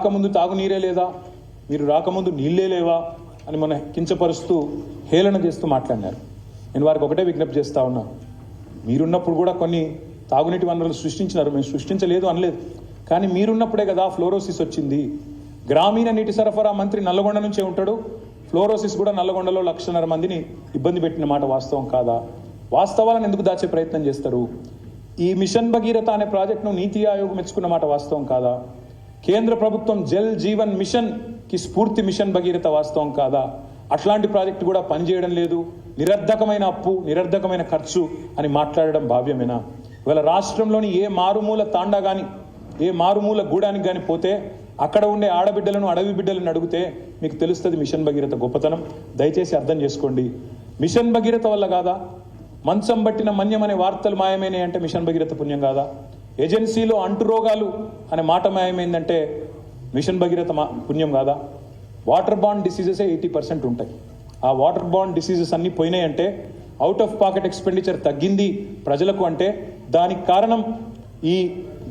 రాకముందు తాగునీరే లేదా, మీరు రాకముందు నీళ్ళే లేవా అని మన కించపరుస్తూ హేళన చేస్తూ మాట్లాడినారు. నేను వారికి ఒకటే విజ్ఞప్తి చేస్తా ఉన్నా, మీరున్నప్పుడు కూడా కొన్ని తాగునీటి వనరులు సృష్టించినారు, మేము సృష్టించలేదు అనలేదు. కానీ మీరున్నప్పుడే కదా ఫ్లోరోసిస్ వచ్చింది. గ్రామీణ నీటి సరఫరా మంత్రి నల్లగొండ నుంచే ఉంటాడు. ఫ్లోరోసిస్ కూడా నల్లగొండలో 1,00,000 మందిని ఇబ్బంది పెట్టిన మాట వాస్తవం కాదా? వాస్తవాలను ఎందుకు దాచే ప్రయత్నం చేస్తారు? ఈ మిషన్ భగీరథ అనే ప్రాజెక్టును నీతి ఆయోగ్ మెచ్చుకున్న మాట వాస్తవం కాదా? కేంద్ర ప్రభుత్వం జల్ జీవన్ మిషన్ కి స్ఫూర్తి మిషన్ భగీరథ వాస్తవం కాదా? అట్లాంటి ప్రాజెక్టు కూడా పనిచేయడం లేదు, నిరర్ధకమైన అప్పు, నిరర్ధకమైన ఖర్చు అని మాట్లాడడం భావ్యమేనా? ఇవాళ రాష్ట్రంలోని ఏ మారుమూల తాండా కానీ, ఏ మారుమూల గూడానికి కానీ పోతే అక్కడ ఉండే ఆడబిడ్డలను, అడవి బిడ్డలను అడిగితే మీకు తెలుస్తుంది మిషన్ భగీరథ గొప్పతనం. దయచేసి అర్థం చేసుకోండి. మిషన్ భగీరథ వల్ల కాదా? మంచం బట్టిన మన్యం అనే వార్తలు మాయమైనాయి అంటే మిషన్ భగీరథ పుణ్యం కాదా? ఏజెన్సీలో అంటురోగాలు అనే మాట మాయమైందంటే మిషన్ భగీరథ పుణ్యం కాదా? వాటర్ బాండ్ డిసీజెసే 80% ఉంటాయి. ఆ వాటర్ బాండ్ డిసీజెస్ అన్నీ పోయినాయంటే, అవుట్ ఆఫ్ పాకెట్ ఎక్స్పెండిచర్ తగ్గింది ప్రజలకు అంటే దానికి కారణం ఈ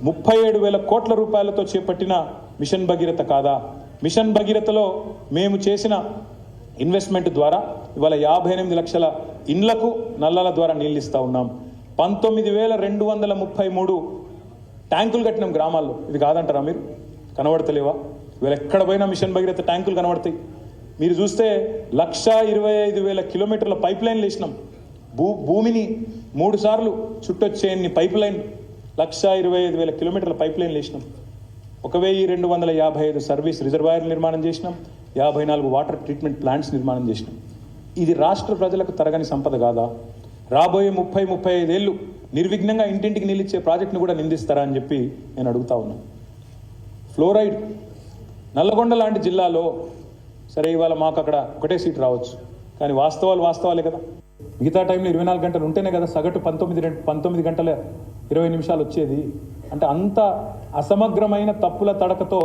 37,000 కోట్ల రూపాయలతో చేపట్టిన మిషన్ భగీరథ కాదా? మిషన్ భగీరథలో మేము చేసిన ఇన్వెస్ట్మెంట్ ద్వారా ఇవాళ 58 లక్షల ఇండ్లకు నల్లాల ద్వారా నీళ్ళు ఇస్తూ ఉన్నాం. 19,233 ట్యాంకులు కట్టినాం గ్రామాల్లో. ఇది కాదంటారా మీరు? కనబడతలేవా? ఇవాళ ఎక్కడ పోయినా మిషన్ భగీరథ ట్యాంకులు కనబడతాయి. మీరు చూస్తే 1,25,000 కిలోమీటర్ల పైప్ లైన్లు వేసినాం. భూమిని 3 సార్లు చుట్టొచ్చేయన్ని పైప్ లైన్, 1,25,000 కిలోమీటర్ల పైప్ లైన్లు వేసినాం. 1,255 సర్వీస్ రిజర్వాయర్లు నిర్మాణం చేసినాం. 54 వాటర్ ట్రీట్మెంట్ ప్లాంట్స్ నిర్మాణం చేసినాం. ఇది రాష్ట్ర ప్రజలకు తరగని సంపద కాదా? రాబోయే 30-35 ఏళ్ళు నిర్విఘ్నంగా ఇంటింటికి నిలిచే ప్రాజెక్టును కూడా నిందిస్తారా అని చెప్పి నేను అడుగుతా ఉన్నాను. ఫ్లోరైడ్ నల్లగొండ లాంటి జిల్లాలో సరే ఇవాళ మాకు అక్కడ ఒకటే సీట్ రావచ్చు, కానీ వాస్తవాలే కదా. మిగతా టైంలో 24 గంటలు ఉంటేనే కదా సగటు 19 గంటల 20 నిమిషాలు వచ్చేది. అంటే అంత అసమగ్రమైన తప్పుల తడకతో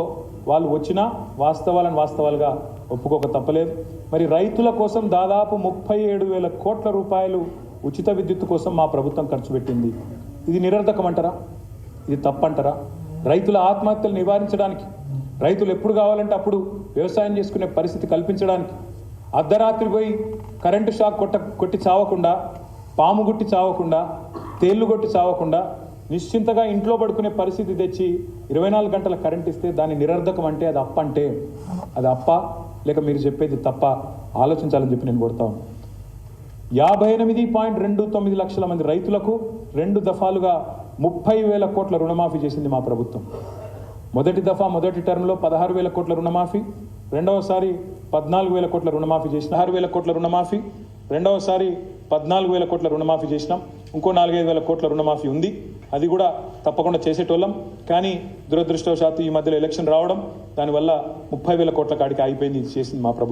వాళ్ళు వచ్చినా వాస్తవాలుగా ఒప్పుకోక తప్పలేదు. మరి రైతుల కోసం దాదాపు 37,000 కోట్ల రూపాయలు ఉచిత విద్యుత్ కోసం మా ప్రభుత్వం ఖర్చు పెట్టింది. ఇది నిరర్ధకం అంటారా? ఇది తప్పంటారా? రైతుల ఆత్మహత్యలు నివారించడానికి, రైతులు ఎప్పుడు కావాలంటే అప్పుడు వ్యవసాయం చేసుకునే పరిస్థితి కల్పించడానికి, అర్ధరాత్రి పోయి కరెంటు షాక్ కొట్టి చావకుండా, పాము గుట్టి చావకుండా, తేళ్లు కొట్టి చావకుండా నిశ్చింతగా ఇంట్లో పడుకునే పరిస్థితి తెచ్చి 24 గంటల కరెంట్ ఇస్తే దాన్ని నిరర్ధకం అంటే అది అప్ప అంటే అది అప్ప లేక మీరు చెప్పేది తప్ప ఆలోచించాలని చెప్పి నేను కోరుతాను. 58.29 లక్షల మంది రైతులకు 2 దఫాలుగా 30,000 కోట్ల రుణమాఫీ చేసింది మా ప్రభుత్వం. మొదటి దఫా మొదటి టర్మ్లో 16,000 కోట్ల రుణమాఫీ, రెండవసారి 14,000 కోట్ల రుణమాఫీ చేసిన 16,000 కోట్ల రుణమాఫీ, రెండవసారి 14,000 కోట్ల రుణమాఫీ చేసినాం. ఇంకో 4,500 కోట్ల రుణమాఫీ ఉంది. అది కూడా తప్పకుండా చేసేటోళ్ళం. కానీ దురదృష్టవశాత్తు ఈ మధ్యలో ఎలక్షన్ రావడం, దానివల్ల 30,000 కోట్ల కాడికి ఆగిపోయింది. ఇది చేసింది మా ప్రభుత్వం.